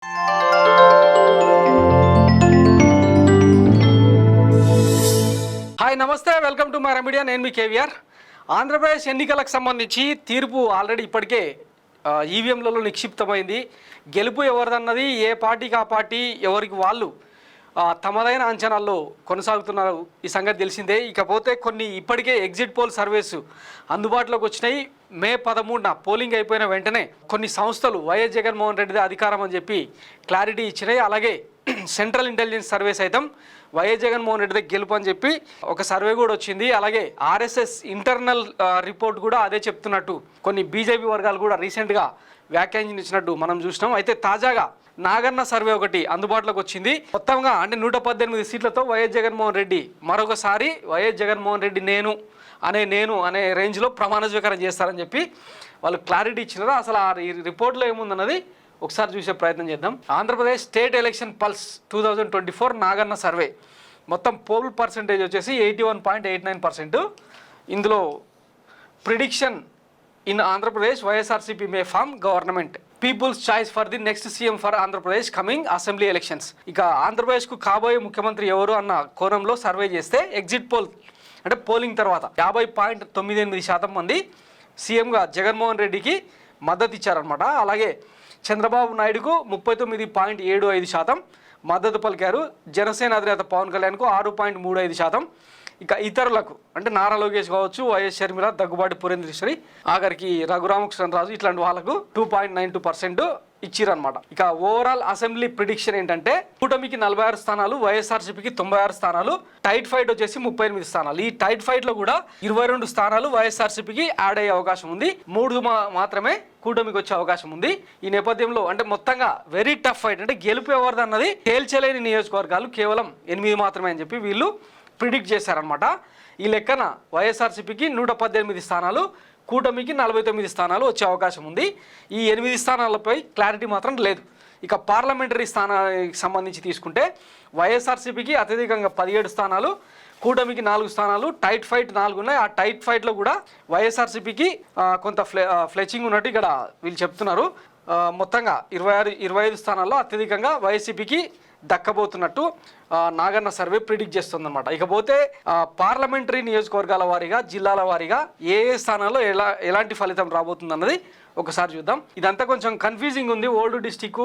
Hi నమస్తే, welcome to my media. నేను మీ కేవీఆర్. ఆంధ్రప్రదేశ్ ఎన్నికలకు సంబంధించి తీర్పు ఆల్రెడీ ఇప్పటికే ఈవీఎంలలో నిక్షిప్తమైంది. గెలుపు ఎవరిదన్నది ఏ పార్టీకి ఆ పార్టీ ఎవరికి వాళ్ళు తమదైన అంచనాల్లో కొనసాగుతున్నారు. ఈ సంగతి తెలిసిందే. ఇకపోతే కొన్ని ఇప్పటికే ఎగ్జిట్ పోల్ సర్వేస్ అందుబాటులోకి వచ్చినాయి. మే 13న పోలింగ్ అయిపోయిన వెంటనే కొన్ని సంస్థలు వైఎస్ జగన్మోహన్ రెడ్డిదే అధికారం అని చెప్పి క్లారిటీ ఇచ్చినాయి. అలాగే సెంట్రల్ ఇంటెలిజెన్స్ సర్వే సైతం వైఎస్ జగన్మోహన్ రెడ్డిదే గెలుపు అని చెప్పి ఒక సర్వే కూడా వచ్చింది. అలాగే ఆర్ఎస్ఎస్ ఇంటర్నల్ రిపోర్ట్ కూడా అదే చెప్తున్నట్టు కొన్ని బీజేపీ వర్గాలు కూడా రీసెంట్గా వ్యాఖ్యానించినట్టు మనం చూసినాం. అయితే తాజాగా నాగన్న సర్వే ఒకటి అందుబాటులోకి వచ్చింది. మొత్తంగా అంటే 118 సీట్లతో వైఎస్ జగన్మోహన్ రెడ్డి మరొకసారి వైఎస్ జగన్మోహన్ రెడ్డి నేను అనే రేంజ్లో ప్రమాణ స్వీకారం చేస్తారని చెప్పి వాళ్ళు క్లారిటీ ఇచ్చినారు. అసలు ఆ రిపోర్ట్లో ఏముందన్నది ఒకసారి చూసే ప్రయత్నం చేద్దాం. Andhra Pradesh state election pulse 2024 Naganna survey మొత్తం పోల్ పర్సెంటేజ్ వచ్చేసి 81.89%. ఇందులో prediction in Andhra Pradesh YSRCP may form government, people's choice for the next CM for Andhra Pradesh coming assembly elections. ఇక ఆంధ్రప్రదేశ్కు కాబోయే ముఖ్యమంత్రి ఎవరు అన్న కోణంలో సర్వే చేస్తే ఎగ్జిట్ పోల్ అంటే పోలింగ్ తర్వాత 50.98% మంది సీఎంగా జగన్మోహన్ రెడ్డికి మద్దతు ఇచ్చారనమాట. అలాగే చంద్రబాబు నాయుడుకు 39.75% మద్దతు పలికారు. జనసేన అధినేత పవన్ కళ్యాణ్కు 6.35%. ఇక ఇతరులకు అంటే నారా లోకేష్ కావచ్చు, వైఎస్ షర్మిల, దగ్గుబాటి పురేంద్రేశ్వరి, ఆఖరికి రఘురామకృష్ణరాజు ఇట్లాంటి వాళ్ళకు 2.92% ఇచ్చిరనమాట. ఇక ఓవరాల్ అసెంబ్లీ ప్రిడిక్షన్ ఏంటంటే కూటమికి 46 స్థానాలు, వైఎస్ఆర్సీపీకి 96 స్థానాలు, టైట్ ఫైట్ వచ్చేసి 38 స్థానాలు. ఈ టైట్ ఫైట్లో కూడా 22 స్థానాలు వైఎస్ఆర్సీపీకి యాడ్ అయ్యే అవకాశం ఉంది. 3 మాత్రమే కూటమికి వచ్చే అవకాశం ఉంది. ఈ నేపథ్యంలో అంటే మొత్తంగా వెరీ టఫ్ ఫైట్, అంటే గెలుపు ఎవరిదన్నది తేల్చలేని నియోజకవర్గాలు కేవలం 8 మాత్రమే అని చెప్పి వీళ్ళు ప్రిడిక్ట్ చేశారనమాట. ఈ లెక్కన వైఎస్ఆర్సీపీకి 118 స్థానాలు, కూటమికి 49 స్థానాలు వచ్చే అవకాశం ఉంది. ఈ 8 స్థానాలపై క్లారిటీ మాత్రం లేదు. ఇక పార్లమెంటరీ స్థానానికి సంబంధించి తీసుకుంటే వైఎస్ఆర్సీపీకి అత్యధికంగా 17 స్థానాలు, కూటమికి 4 స్థానాలు, టైట్ ఫైట్ 4 ఉన్నాయి. ఆ టైట్ ఫైట్లో కూడా వైఎస్ఆర్సీపీకి కొంత ఫ్లెచింగ్ ఉన్నట్టు ఇక్కడ వీళ్ళు చెప్తున్నారు. మొత్తంగా 25 స్థానాల్లో అత్యధికంగా వైసీపీకి దక్కబోతున్నట్టు నాగన్న సర్వే ప్రిడిక్ట్ చేస్తుందన్నమాట. ఇకపోతే పార్లమెంటరీ నియోజకవర్గాల వారీగా, జిల్లాల వారీగా ఏ స్థానాల్లో ఎలాంటి ఫలితం రాబోతుందన్నది ఒకసారి చూద్దాం. ఇదంతా కొంచెం కన్ఫ్యూజింగ్ ఉంది. ఓల్డ్ డిస్టిక్,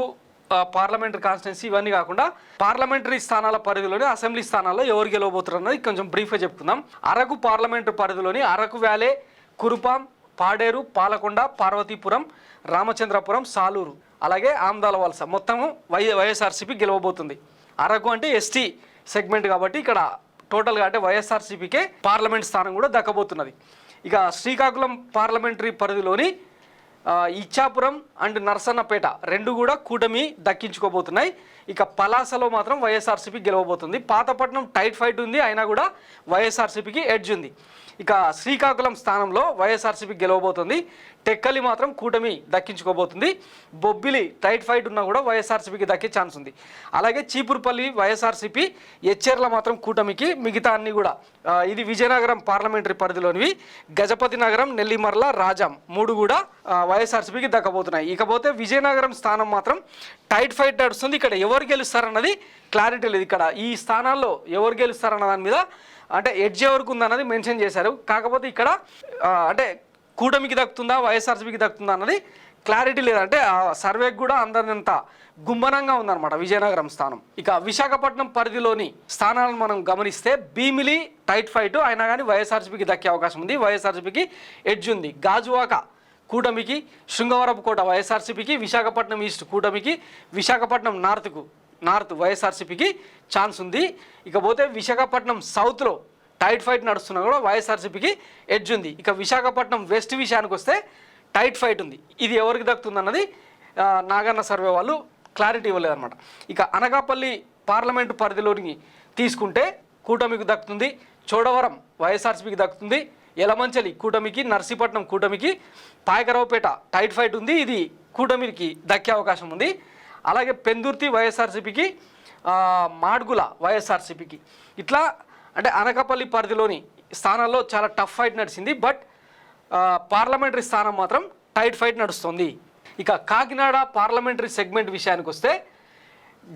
పార్లమెంటరీ కాన్స్టిట్యున్సీ ఇవన్నీ కాకుండా పార్లమెంటరీ స్థానాల పరిధిలోని అసెంబ్లీ స్థానాల్లో ఎవరు గెలవబోతున్నారు అన్నది కొంచెం బ్రీఫ్గా చెప్పుకుందాం. అరకు పార్లమెంటరీ పరిధిలోని అరకు వ్యాలీ, కురుపాం, పాడేరు, పాలకొండ, పార్వతీపురం, రామచంద్రపురం, సాలూరు, అలాగే ఆమ్దాల వలస మొత్తము వైఎస్ఆర్సీపీ గెలవబోతుంది. అరకు అంటే ఎస్టీ సెగ్మెంట్ కాబట్టి ఇక్కడ టోటల్గా అంటే వైఎస్ఆర్సీపీకే పార్లమెంట్ స్థానం కూడా దక్కబోతున్నది. ఇక శ్రీకాకుళం పార్లమెంటరీ పరిధిలోని ఇచ్చాపురం అండ్ నర్సన్నపేట 2 కూడా కూటమి దక్కించుకోబోతున్నాయి. ఇక పలాసలో మాత్రం వైఎస్ఆర్సీపీ గెలవబోతుంది. పాతపట్నం టైట్ ఫైట్ ఉంది, అయినా కూడా వైఎస్ఆర్సీపీకి ఎడ్జ్ ఉంది. ఇక శ్రీకాకుళం స్థానంలో వైఎస్ఆర్సీపీ గెలవబోతుంది. టెక్కలి మాత్రం కూటమి దక్కించుకోబోతుంది. బొబ్బిలి టైట్ ఫైట్ ఉన్నా కూడా వైఎస్ఆర్సీపీకి దక్కే ఛాన్స్ ఉంది. అలాగే చీపురుపల్లి వైఎస్ఆర్సీపీ, ఎచ్చెర్ల మాత్రం కూటమికి, మిగతా అన్నీ కూడా ఇది విజయనగరం పార్లమెంటరీ పరిధిలోనివి. గజపతి నగరం, నెల్లిమర్ల, రాజాం 3 కూడా వైఎస్ఆర్సీపీకి దక్కబోతున్నాయి. ఇకపోతే విజయనగరం స్థానం మాత్రం టైట్ ఫైట్ నడుస్తుంది. ఇక్కడ ఎవరు గెలుస్తారన్నది క్లారిటీ లేదు. ఇక్కడ ఈ స్థానాల్లో ఎవరు గెలుస్తారన్న దాని మీద అంటే ఎడ్జ్ ఎవరికి ఉందన్నది మెన్షన్ చేశారు. కాకపోతే ఇక్కడ అంటే కూటమికి దక్కుతుందా, వైఎస్ఆర్సీపీకి దక్కుతుందా అన్నది క్లారిటీ లేదంటే ఆ సర్వేకి కూడా అందరినంత గుమ్మనంగా ఉందన్నమాట విజయనగరం స్థానం. ఇక విశాఖపట్నం పరిధిలోని స్థానాలను మనం గమనిస్తే భీమిలి టైట్ ఫైట్ అయినా కానీ వైఎస్ఆర్సీపీకి దక్కే అవకాశం ఉంది. వైఎస్ఆర్సీపీకి ఎడ్జ్ ఉంది. గాజువాక కూటమికి, శృంగవరపుకోట వైఎస్ఆర్సీపీకి, విశాఖపట్నం ఈస్ట్ కూటమికి, విశాఖపట్నం నార్త్ వైఎస్ఆర్సీపీకి ఛాన్స్ ఉంది. ఇకపోతే విశాఖపట్నం సౌత్లో టైట్ ఫైట్ నడుస్తున్నా కూడా వైఎస్ఆర్సీపీకి ఎడ్జ్ ఉంది. ఇక విశాఖపట్నం వెస్ట్ విషయానికి వస్తే టైట్ ఫైట్ ఉంది. ఇది ఎవరికి దక్కుతుంది అన్నది నాగన్న సర్వే వాళ్ళు క్లారిటీ ఇవ్వలేదన్నమాట. ఇక అనకాపల్లి పార్లమెంటు పరిధిలోని తీసుకుంటే కూటమికి దక్కుతుంది. చోడవరం వైఎస్ఆర్సీపీకి దక్కుతుంది. యలమంచలి కూటమికి, నర్సీపట్నం కూటమికి, పాయకరావుపేట టైట్ ఫైట్ ఉంది. ఇది కూటమికి దక్కే అవకాశం ఉంది. అలాగే పెందుర్తి వైఎస్ఆర్సీపీకి, మాడ్గుల వైఎస్ఆర్సీపీకి. ఇట్లా అంటే అనకాపల్లి పరిధిలోని స్థానాల్లో చాలా టఫ్ ఫైట్ నడిచింది. బట్ పార్లమెంటరీ స్థానం మాత్రం టైట్ ఫైట్ నడుస్తుంది. ఇక కాకినాడ పార్లమెంటరీ సెగ్మెంట్ విషయానికి వస్తే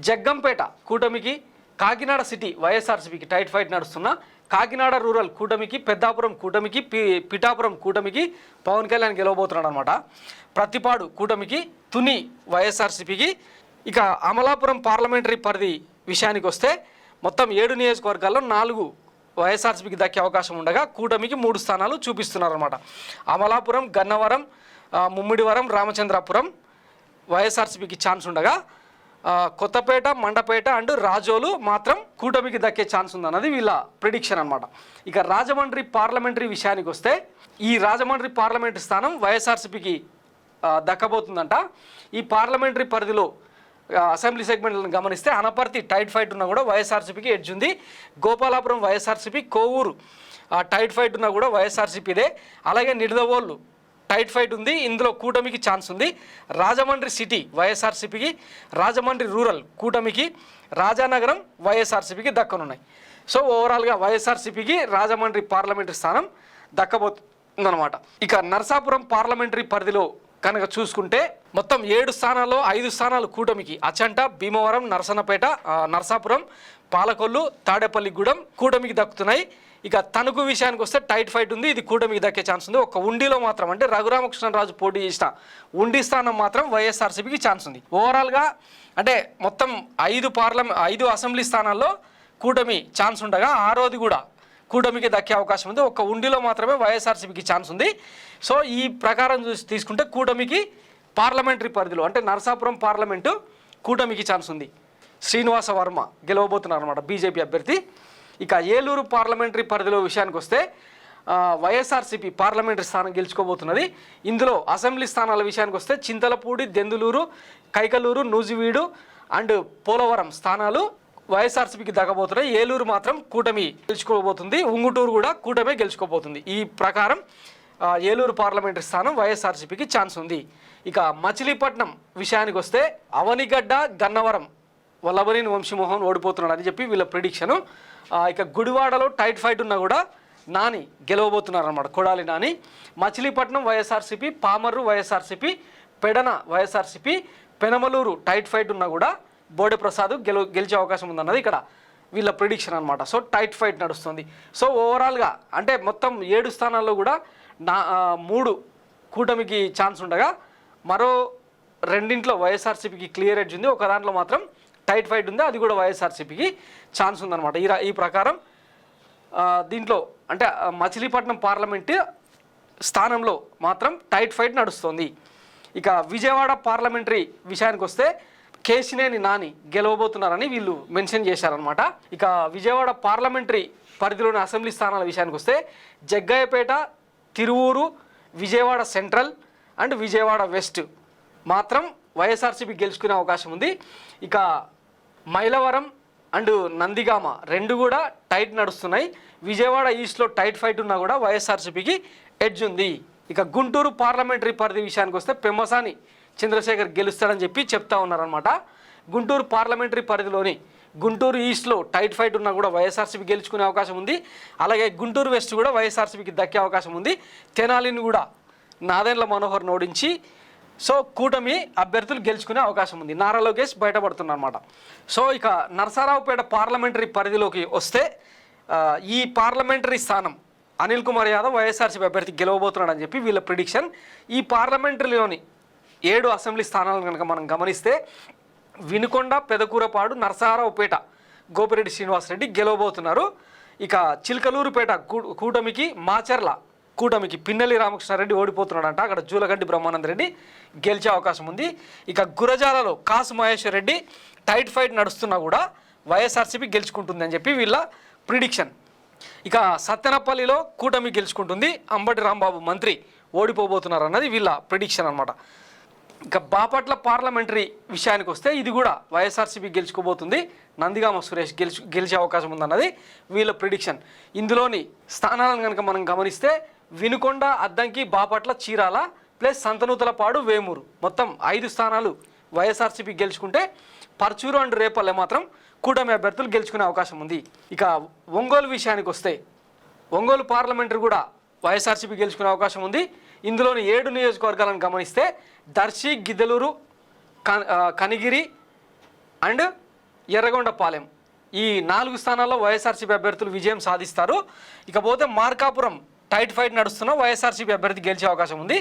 జగ్గంపేట కూటమికి, కాకినాడ సిటీ వైఎస్ఆర్సీపీకి టైట్ ఫైట్ నడుస్తున్న, కాకినాడ రూరల్ కూటమికి, పెద్దాపురం కూటమికి, పిఠాపురం కూటమికి పవన్ కళ్యాణ్ గెలవబోతున్నాడు అనమాట. ప్రతిపాడు కూటమికి, తుని వైఎస్ఆర్సీపీకి. ఇక అమలాపురం పార్లమెంటరీ పరిధి విషయానికి వస్తే మొత్తం 7 నియోజకవర్గాల్లో 4 వైఎస్ఆర్సీపీకి దక్కే అవకాశం ఉండగా కూటమికి 3 స్థానాలు చూపిస్తున్నారన్నమాట. అమలాపురం, గన్నవరం, ముమ్మిడివరం, రామచంద్రాపురం వైఎస్ఆర్సీపీకి ఛాన్స్ ఉండగా కొత్తపేట, మండపేట అండ్ రాజోలు మాత్రం కూటమికి దక్కే ఛాన్స్ ఉందన్నది వీళ్ళ ప్రిడిక్షన్ అనమాట. ఇక రాజమండ్రి పార్లమెంటరీ విషయానికి వస్తే ఈ రాజమండ్రి పార్లమెంటరీ స్థానం వైఎస్ఆర్సీపీకి దక్కబోతుందంట. ఈ పార్లమెంటరీ పరిధిలో అసెంబ్లీ సెగ్మెంట్లను గమనిస్తే అనపర్తి టైట్ ఫైట్ ఉన్నా కూడా వైఎస్ఆర్సీపీకి ఎడ్జ్ ఉంది. గోపాలాపురం వైఎస్ఆర్సీపీ, కోవూరు టైట్ ఫైట్ ఉన్నా కూడా వైఎస్ఆర్సీపీదే. అలాగే నిడదవోళ్ళు టైట్ ఫైట్ ఉంది, ఇందులో కూటమికి ఛాన్స్ ఉంది. రాజమండ్రి సిటీ వైఎస్ఆర్సీపీకి, రాజమండ్రి రూరల్ కూటమికి, రాజానగరం వైఎస్ఆర్సీపీకి దక్కనున్నాయి. సో ఓవరాల్గా వైఎస్ఆర్సీపీకి రాజమండ్రి పార్లమెంటరీ స్థానం దక్కబోతుందన్నమాట. ఇక నరసాపురం పార్లమెంటరీ పరిధిలో కనుక చూసుకుంటే మొత్తం 7 స్థానాల్లో 5 స్థానాలు కూటమికి, అచంట, భీమవరం, నరసన్నపేట, నరసాపురం, పాలకొల్లు, తాడేపల్లిగూడెం కూటమికి దక్కుతున్నాయి. ఇక తణుకు విషయానికి వస్తే టైట్ ఫైట్ ఉంది, ఇది కూటమికి దక్కే ఛాన్స్ ఉంది. ఒక ఉండిలో మాత్రం అంటే రఘురామకృష్ణరాజు పోటీ చేసిన ఉండి స్థానం మాత్రం వైఎస్ఆర్సీపీకి ఛాన్స్ ఉంది. ఓవరాల్గా అంటే మొత్తం 5 అసెంబ్లీ స్థానాల్లో కూటమి ఛాన్స్ ఉండగా 6వది కూడా కూటమికి దక్కే అవకాశం ఉంది. ఒక ఉండిలో మాత్రమే వైఎస్ఆర్సీపీకి ఛాన్స్ ఉంది. సో ఈ ప్రకారం తీసుకుంటే కూటమికి పార్లమెంటరీ పరిధిలో అంటే నరసాపురం పార్లమెంటు కూటమికి ఛాన్స్ ఉంది. శ్రీనివాస వర్మ గెలవబోతున్నారు అనమాట, బీజేపీ అభ్యర్థి. ఇక ఏలూరు పార్లమెంటరీ పరిధిలో విషయానికి వస్తే వైఎస్ఆర్సీపీ పార్లమెంటరీ స్థానం గెలుచుకోబోతున్నది. ఇందులో అసెంబ్లీ స్థానాల విషయానికి వస్తే చింతలపూడి, దెందులూరు, కైకలూరు, నూజివీడు అండ్ పోలవరం స్థానాలు వైఎస్ఆర్సీపీకి దక్కబోతున్నాయి. ఏలూరు మాత్రం కూటమి గెలుచుకోబోతుంది, ఉంగుటూరు కూడా కూటమే గెలుచుకోబోతుంది. ఈ ప్రకారం ఏలూరు పార్లమెంటరీ స్థానం వైఎస్ఆర్సీపీకి ఛాన్స్ ఉంది. ఇక మచిలీపట్నం విషయానికి వస్తే అవనిగడ్డ, గన్నవరం వల్లభనేని వంశీమోహన్ ఓడిపోతున్నాడని చెప్పి వీళ్ళ ప్రిడిక్షను. ఇక గుడివాడలో టైట్ ఫైట్ ఉన్నా కూడా నాని గెలవబోతున్నారు అనమాట, కొడాలి నాని. మచిలీపట్నం వైఎస్ఆర్సీపీ, పామర్రు వైఎస్ఆర్సీపీ, పెడన వైఎస్ఆర్సీపీ, పెనమలూరు టైట్ ఫైట్ ఉన్నా కూడా బోడే ప్రసాద్ గెలిచే అవకాశం ఉందన్నది ఇక్కడ వీళ్ళ ప్రిడిక్షన్ అనమాట. సో టైట్ ఫైట్ నడుస్తుంది. సో ఓవరాల్గా అంటే మొత్తం 7 స్థానాల్లో కూడా 3 కూటమికి ఛాన్స్ ఉండగా మరో 2 వైఎస్ఆర్సీపీకి క్లియర్ ఎడ్జ్ ఉంది. ఒక దాంట్లో మాత్రం టైట్ ఫైట్ ఉంది, అది కూడా వైఎస్ఆర్సీపీకి ఛాన్స్ ఉందన్నమాట. ఈ ప్రకారం దీంట్లో అంటే మచిలీపట్నం పార్లమెంటు స్థానంలో మాత్రం టైట్ ఫైట్ నడుస్తుంది. ఇక విజయవాడ పార్లమెంటరీ విషయానికి వస్తే కేశినేని నాని గెలవబోతున్నారని వీళ్ళు మెన్షన్ చేశారనమాట. ఇక విజయవాడ పార్లమెంటరీ పరిధిలోని అసెంబ్లీ స్థానాల విషయానికి వస్తే Jaggayyapeta, Tiruvuru, Vijayawada central and Vijayawada west మాత్రం వైఎస్ఆర్సీపీ గెలుచుకునే అవకాశం ఉంది. ఇక మైలవరం అండ్ నందిగామ 2 కూడా టైట్ నడుస్తున్నాయి. విజయవాడ ఈస్ట్లో టైట్ ఫైట్ ఉన్నా కూడా వైఎస్ఆర్సీపీకి ఎడ్జ్ ఉంది. ఇక గుంటూరు పార్లమెంటరీ పరిధి విషయానికి వస్తే పెమ్మసాని చంద్రశేఖర్ గెలుస్తాడని చెప్పి చెప్తా ఉన్నారనమాట. గుంటూరు పార్లమెంటరీ పరిధిలోని గుంటూరు ఈస్ట్లో టైట్ ఫైట్ ఉన్నా కూడా వైఎస్ఆర్సీపీ గెలుచుకునే అవకాశం ఉంది. అలాగే గుంటూరు వెస్ట్ కూడా వైఎస్ఆర్సీపీకి దక్కే అవకాశం ఉంది. తెనాలిని కూడా నాదెండ్ల మనోహర్ను ఓడించి సో కూటమి అభ్యర్థులు గెలుచుకునే అవకాశం ఉంది. నారా లోకేష్ బయటపడుతున్నారన్నమాట. సో ఇక నరసరావుపేట పార్లమెంటరీ పరిధిలోకి వస్తే ఈ పార్లమెంటరీ స్థానం అనిల్ కుమార్ యాదవ్ వైఎస్ఆర్సీపీ అభ్యర్థి గెలవబోతున్నాడని చెప్పి వీళ్ళ ప్రిడిక్షన్. ఈ పార్లమెంటరీలోని 7 అసెంబ్లీ స్థానాలను కనుక మనం గమనిస్తే వినుకొండ, పెదకూరపాడు, నరసరావుపేట గోపిరెడ్డి శ్రీనివాసరెడ్డి గెలవబోతున్నారు. ఇక చిలకలూరుపేట కూటమికి, మాచర్ల కూటమికి పిన్నెల్లి రామకృష్ణారెడ్డి ఓడిపోతున్నాడంట, అక్కడ జూలగడ్డి బ్రహ్మానందరెడ్డి గెలిచే అవకాశం ఉంది. ఇక గురజాలలో కాసు మహేశ్వర్ రెడ్డి టైట్ ఫైట్ నడుస్తున్నా కూడా వైఎస్ఆర్సీపీ గెలుచుకుంటుందని చెప్పి వీళ్ళ ప్రిడిక్షన్. ఇక సత్తెనపల్లిలో కూటమి గెలుచుకుంటుంది, అంబటి రాంబాబు మంత్రి ఓడిపోబోతున్నారు అన్నది వీళ్ళ ప్రిడిక్షన్ అనమాట. ఇక బాపట్ల పార్లమెంటరీ విషయానికి వస్తే ఇది కూడా వైఎస్ఆర్సీపీ గెలుచుకోబోతుంది, నందిగామ సురేష్ గెలిచే అవకాశం ఉందన్నది వీళ్ళ ప్రిడిక్షన్. ఇందులోని స్థానాలను కనుక మనం గమనిస్తే వినుకొండ, అద్దంకి, బాపట్ల, చీరాల ప్లస్ సంతనూతలపాడు, వేమూరు మొత్తం 5 స్థానాలు వైఎస్ఆర్సీపీ గెలుచుకుంటే పర్చూరు అండ్ రేపల్లె మాత్రం కూటమి అభ్యర్థులు గెలుచుకునే అవకాశం ఉంది. ఇక ఒంగోలు విషయానికి వస్తే ఒంగోలు పార్లమెంటరీ కూడా వైఎస్ఆర్సీపీ గెలుచుకునే అవకాశం ఉంది. ఇందులోని 7 నియోజకవర్గాలను గమనిస్తే దర్శి, గిద్దలూరు, కనిగిరి అండ్ ఎర్రగొండపాలెం ఈ 4 స్థానాల్లో వైఎస్ఆర్సీపీ అభ్యర్థులు విజయం సాధిస్తారు. ఇకపోతే మార్కాపురం టైట్ ఫైట్ నడుస్తున్న వైఎస్ఆర్సీపీ అభ్యర్థి గెలిచే అవకాశం ఉంది.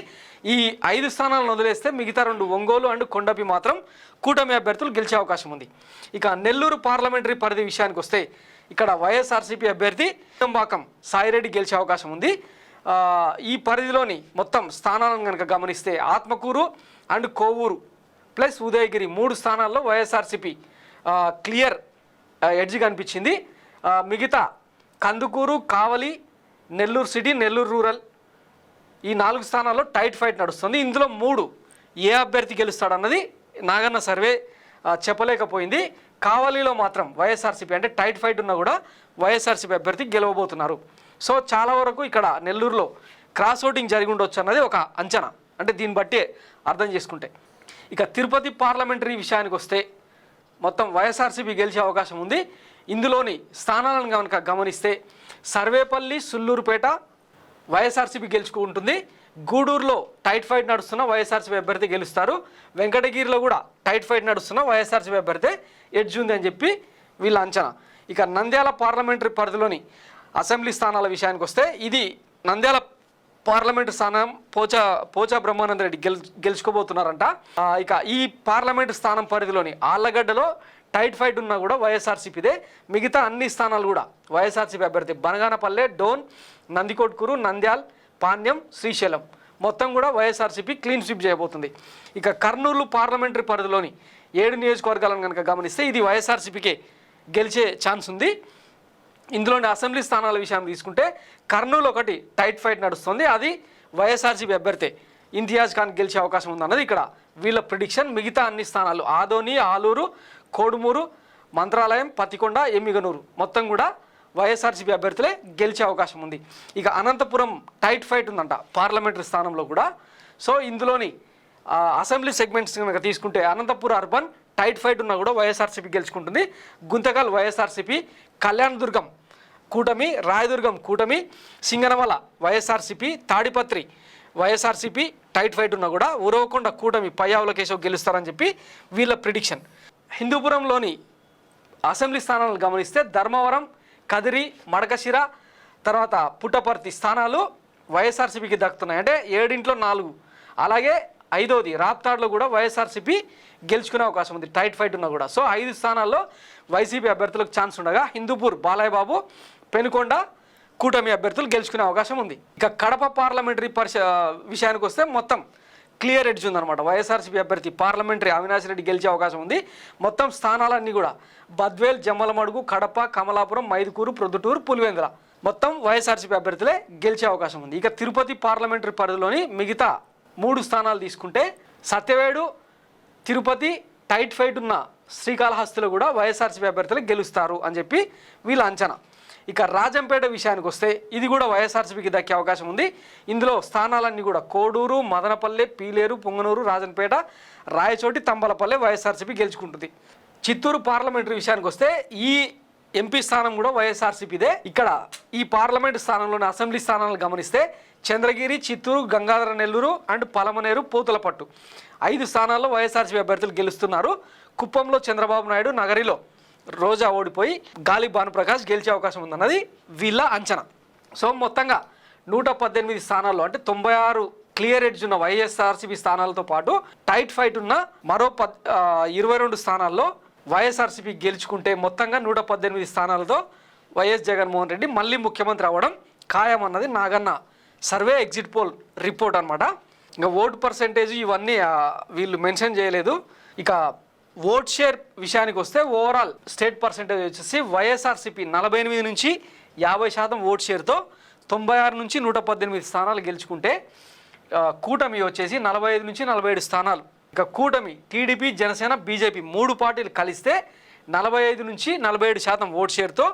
ఈ 5 స్థానాలను వదిలేస్తే మిగతా 2 ఒంగోలు అండ్ కొండపి మాత్రం కూటమి అభ్యర్థులు గెలిచే అవకాశం ఉంది. ఇక నెల్లూరు పార్లమెంటరీ పరిధి విషయానికి వస్తే ఇక్కడ వైఎస్ఆర్సీపీ అభ్యర్థి తంబాకం సాయిరెడ్డి గెలిచే అవకాశం ఉంది. ఈ పరిధిలోని మొత్తం స్థానాలను కనుక గమనిస్తే ఆత్మకూరు అండ్ కోవూరు ప్లస్ ఉదయగిరి 3 స్థానాల్లో వైఎస్ఆర్సీపీ క్లియర్ ఎడ్జ్ కనిపించింది. మిగతా కందుకూరు, కావలి, నెల్లూరు సిటీ, నెల్లూరు రూరల్ ఈ 4 స్థానాల్లో టైట్ ఫైట్ నడుస్తుంది. ఇందులో 3 ఏ అభ్యర్థి గెలుస్తాడన్నది నాగన్న సర్వే చెప్పలేకపోయింది. కావలిలో మాత్రం వైఎస్ఆర్సీపీ అంటే టైట్ ఫైట్ ఉన్నా కూడా వైఎస్ఆర్సీపీ అభ్యర్థి గెలవబోతున్నారు. సో చాలా వరకు ఇక్కడ నెల్లూరులో క్రాస్ ఓటింగ్ జరిగి ఉండొచ్చు అన్నది ఒక అంచనా, అంటే దీన్ని బట్టి అర్థం చేసుకుంటే. ఇక తిరుపతి పార్లమెంటరీ విషయానికి వస్తే మొత్తం వైఎస్ఆర్సీపీ గెలిచే అవకాశం ఉంది. ఇందులోని స్థానాలను కనుక గమనిస్తే సర్వేపల్లి, సుల్లూరుపేట వైఎస్ఆర్సీపీ గెలుచుకుంటుంది. గూడూరులో టైట్ ఫైట్ నడుస్తున్న వైఎస్ఆర్సీపీ అభ్యర్థి గెలుస్తారు. వెంకటగిరిలో కూడా టైట్ ఫైట్ నడుస్తున్న వైఎస్ఆర్సీపీ అభ్యర్థి ఎడ్జ్ ఉంది అని చెప్పి వీళ్ళ అంచనా. ఇక నంద్యాల పార్లమెంటరీ పరిధిలోని అసెంబ్లీ స్థానాల విషయానికి వస్తే ఇది నంద్యాల పార్లమెంటు స్థానం పోచా బ్రహ్మానంద రెడ్డి గెలుచుకోబోతున్నారంట. ఇక ఈ పార్లమెంటు స్థానం పరిధిలోని ఆళ్లగడ్డలో టైట్ ఫైట్ ఉన్నా కూడా వైఎస్ఆర్సీపీదే. మిగతా అన్ని స్థానాలు కూడా వైఎస్ఆర్సీపీ అభ్యర్థి. బనగానపల్లె, డోన్, నందికొట్కూరు, నంద్యాల్, పాణ్యం, శ్రీశైలం మొత్తం కూడా వైఎస్ఆర్సీపీ క్లీన్ స్వీప్ చేయబోతుంది. ఇక కర్నూలు పార్లమెంటరీ పరిధిలోని 7 నియోజకవర్గాలను కనుక గమనిస్తే ఇది వైఎస్ఆర్సీపీకే గెలిచే ఛాన్స్ ఉంది. ఇందులోని అసెంబ్లీ స్థానాల విషయం తీసుకుంటే కర్నూలు ఒకటి టైట్ ఫైట్ నడుస్తుంది, అది వైఎస్ఆర్సీపీ అభ్యర్థి ఇంతియాజ్ ఖాన్ గెలిచే అవకాశం ఉందన్నది ఇక్కడ వీళ్ళ ప్రిడిక్షన్. మిగతా అన్ని స్థానాలు ఆదోని, ఆలూరు, కోడుమూరు, మంత్రాలయం, పతికొండ, ఎమ్మిగనూరు మొత్తం కూడా వైఎస్ఆర్సీపీ అభ్యర్థులే గెలిచే అవకాశం ఉంది. ఇక అనంతపురం టైట్ ఫైట్ ఉందంట పార్లమెంటరీ స్థానంలో కూడా. సో ఇందులోని అసెంబ్లీ సెగ్మెంట్స్ కనుక తీసుకుంటే అనంతపురం అర్బన్ టైట్ ఫైట్ ఉన్నా కూడా వైఎస్ఆర్సీపీ గెలుచుకుంటుంది. గుంతకల్ వైఎస్ఆర్సీపీ, కళ్యాణదుర్గం కూటమి, రాయదుర్గం కూటమి, సింగనమల వైఎస్ఆర్సీపీ, తాడిపత్రి వైఎస్ఆర్సీపీ టైట్ ఫైట్ ఉన్నా కూడా ఉరవకొండ కూటమి పయ్యావుల కేశవ్ గెలుస్తారని చెప్పి వీళ్ళ ప్రిడిక్షన్. హిందూపురంలోని అసెంబ్లీ స్థానాలను గమనిస్తే ధర్మవరం, కదిరి, మడకశిర తర్వాత పుట్టపర్తి స్థానాలు వైఎస్ఆర్సీపీకి దక్కుతున్నాయి, అంటే 7 4. అలాగే 5వది రాప్తాడ్లో కూడా వైఎస్ఆర్సీపీ గెలుచుకునే అవకాశం ఉంది టైట్ ఫైట్ ఉన్నా కూడా. సో 5 స్థానాల్లో వైసీపీ అభ్యర్థులకు ఛాన్స్ ఉండగా హిందూపూర్ బాలయ్య బాబు, పెనుకొండ కూటమి అభ్యర్థులు గెలుచుకునే అవకాశం ఉంది. ఇక కడప పార్లమెంటరీ విషయానికి వస్తే మొత్తం క్లియర్ ఎడ్జ్ ఉందన్నమాట. వైఎస్ఆర్సీపీ అభ్యర్థి పార్లమెంటరీ అవినాష్ రెడ్డి గెలిచే అవకాశం ఉంది. మొత్తం స్థానాలన్నీ కూడా బద్వేల్, జమ్మలమడుగు, కడప, కమలాపురం, మైదుకూరు, ప్రొద్దుటూరు, పులివెందుల మొత్తం వైఎస్ఆర్సీపీ అభ్యర్థులే గెలిచే అవకాశం ఉంది. ఇక తిరుపతి పార్లమెంటరీ పరిధిలోని మిగతా 3 స్థానాలు తీసుకుంటే సత్యవేడు, తిరుపతి టైట్ ఫైట్ ఉన్న శ్రీకాళహస్తిలో కూడా వైఎస్ఆర్సీపీ అభ్యర్థులు గెలుస్తారు అని చెప్పి వీళ్ళ అంచనా. ఇక రాజంపేట విషయానికి వస్తే ఇది కూడా వైఎస్ఆర్సీపీకి దక్కే అవకాశం ఉంది. ఇందులో స్థానాలన్నీ కూడా కోడూరు, మదనపల్లె, పీలేరు, పొంగనూరు, రాజంపేట, రాయచోటి, తంబలపల్లె వైఎస్ఆర్సీపీ గెలుచుకుంటుంది. చిత్తూరు పార్లమెంటరీ విషయానికి వస్తే ఈ ఎంపీ స్థానం కూడా వైఎస్ఆర్సీపీదే. ఇక్కడ ఈ పార్లమెంటు స్థానంలోని అసెంబ్లీ స్థానాలను గమనిస్తే చంద్రగిరి, చిత్తూరు, గంగాధర నెల్లూరు అండ్ పలమనేరు, పూతలపట్టు 5 స్థానాల్లో వైఎస్ఆర్సీపీ అభ్యర్థులు గెలుస్తున్నారు. కుప్పంలో చంద్రబాబు నాయుడు, నగరిలో రోజా ఓడిపోయి గాలి భానుప్రకాష్ గెలిచే అవకాశం ఉందన్నది వీళ్ళ అంచనా. సో మొత్తంగా 118 స్థానాల్లో అంటే 96 క్లియర్ ఎడ్జ్ ఉన్న వైఎస్ఆర్సీపీ స్థానాలతో పాటు టైట్ ఫైట్ ఉన్న మరో 22 స్థానాల్లో వైఎస్ఆర్సీపీ గెలుచుకుంటే మొత్తంగా 118 స్థానాలతో వైఎస్ జగన్మోహన్ రెడ్డి మళ్ళీ ముఖ్యమంత్రి అవ్వడం ఖాయం అన్నది Naganna survey exit poll report అనమాట. ఇంకా ఓటు పర్సెంటేజ్ ఇవన్నీ వీళ్ళు మెన్షన్ చేయలేదు. ఇక ఓట్ షేర్ విషయానికి వస్తే ఓవరాల్ స్టేట్ పర్సెంటేజ్ వచ్చేసి వైఎస్ఆర్సీపీ 48 నుంచి 50% ఓట్ షేర్తో 96 నుంచి 118 స్థానాలు గెలుచుకుంటే కూటమి వచ్చేసి 45 నుంచి 47 స్థానాలు. ఇక కూటమి టీడీపీ, జనసేన, బీజేపీ 3 పార్టీలు కలిస్తే 45 నుంచి 47% ఓట్ షేర్తో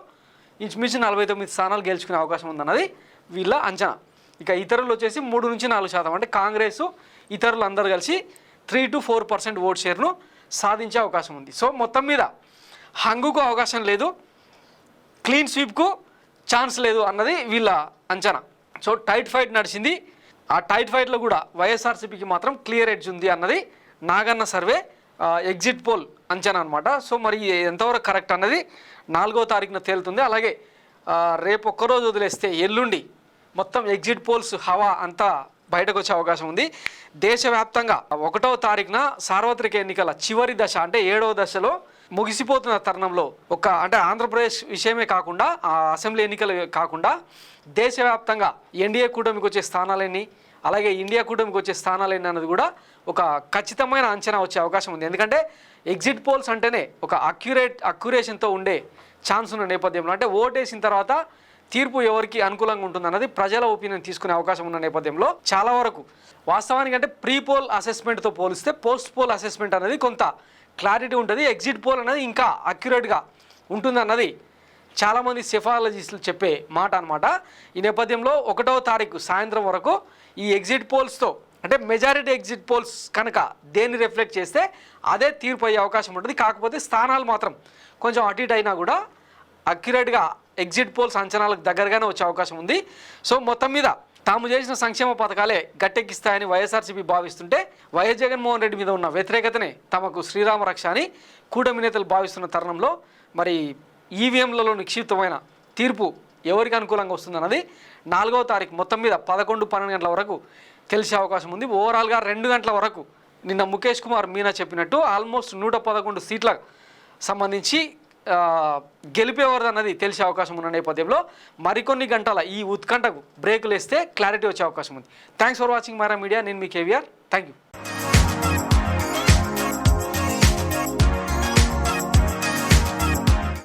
ఇంచుమించు 49 స్థానాలు గెలుచుకునే అవకాశం ఉందన్నది వీళ్ళ అంచనా. ఇక ఇతరులు వచ్చేసి 3 నుంచి 4% అంటే కాంగ్రెస్ ఇతరులు అందరూ కలిసి 3 to 4% ఓట్ షేర్ను సాధించే అవకాశం ఉంది. సో మొత్తం మీద హంగుకు అవకాశం లేదు, క్లీన్ స్వీప్కు ఛాన్స్ లేదు అన్నది వీళ్ళ అంచనా. సో టైట్ ఫైట్ నడిచింది. ఆ టైట్ ఫైట్లో కూడా వైఎస్ఆర్సీపీకి మాత్రం క్లియర్ ఎడ్జ్ ఉంది అన్నది నాగన్న సర్వే ఎగ్జిట్ పోల్ అంచనా అనమాట. సో మరి ఎంతవరకు కరెక్ట్ అన్నది 4వ తారీఖున తేలుతుంది. అలాగే రేపు ఒక్కరోజు వదిలేస్తే ఎల్లుండి మొత్తం ఎగ్జిట్ పోల్స్ హవా అంతా బయటకు వచ్చే అవకాశం ఉంది. దేశవ్యాప్తంగా 1వ తారీఖున సార్వత్రిక ఎన్నికల చివరి దశ అంటే 7వ దశలో ముగిసిపోతున్న తరుణంలో అంటే ఆంధ్రప్రదేశ్ విషయమే కాకుండా ఆ అసెంబ్లీ ఎన్నికలు కాకుండా దేశవ్యాప్తంగా ఎన్డీఏ కూటమికి వచ్చే స్థానాలన్నీ అలాగే ఇండియా కూటమికి వచ్చే స్థానాలన్నీ అన్నది కూడా ఒక ఖచ్చితమైన అంచనా వచ్చే అవకాశం ఉంది. ఎందుకంటే ఎగ్జిట్ పోల్స్ అంటేనే ఒక అక్యురేషన్తో ఉండే ఛాన్స్ ఉన్న నేపథ్యంలో అంటే ఓటేసిన తర్వాత తీర్పు ఎవరికి అనుకూలంగా ఉంటుందన్నది ప్రజల ఒపీనియన్ తీసుకునే అవకాశం ఉన్న నేపథ్యంలో చాలా వరకు వాస్తవానికి అంటే ప్రీ పోల్ అసెస్మెంట్తో పోలిస్తే పోస్ట్ పోల్ అసెస్మెంట్ అనేది కొంత క్లారిటీ ఉంటుంది. ఎగ్జిట్ పోల్ అనేది ఇంకా అక్యురేట్గా ఉంటుందన్నది చాలామంది సెఫాలజిస్టులు చెప్పే మాట అనమాట. ఈ నేపథ్యంలో 1వ తారీఖు సాయంత్రం వరకు ఈ ఎగ్జిట్ పోల్స్తో అంటే మెజారిటీ ఎగ్జిట్ పోల్స్ కనుక దేన్ని రిఫ్లెక్ట్ చేస్తే అదే తీర్పు అయ్యే అవకాశం ఉంటుంది. కాకపోతే స్థానాలు మాత్రం కొంచెం అటు ఇటు అయినా కూడా అక్యురేట్గా ఎగ్జిట్ పోల్స్ అంచనాలకు దగ్గరగానే వచ్చే అవకాశం ఉంది. సో మొత్తం మీద తాము చేసిన సంక్షేమ పథకాలే గట్టెక్కిస్తాయని వైఎస్ఆర్సీపీ భావిస్తుంటే వైఎస్ జగన్మోహన్ రెడ్డి మీద ఉన్న వ్యతిరేకతనే తమకు శ్రీరామ రక్ష అని కూటమి నేతలు భావిస్తున్న తరుణంలో మరి ఈవీఎంలలో నిక్షిప్తమైన తీర్పు ఎవరికి అనుకూలంగా వస్తుందన్నది 4వ తారీఖు మొత్తం మీద 11-12 గంటల వరకు తెలిసే అవకాశం ఉంది. ఓవరాల్గా 2 గంటల వరకు నిన్న ముఖేష్ కుమార్ మీనా చెప్పినట్టు ఆల్మోస్ట్ 111 సీట్లకు సంబంధించి గెలిపేవారన్నది తెలిసే అవకాశం ఉన్న నేపథ్యంలో మరికొన్ని గంటల ఈ ఉత్కంఠకు బ్రేకులు వేస్తే క్లారిటీ వచ్చే అవకాశం ఉంది. Thanks for watching Mara media. నేను మీ కేవీఆర్. Thank you.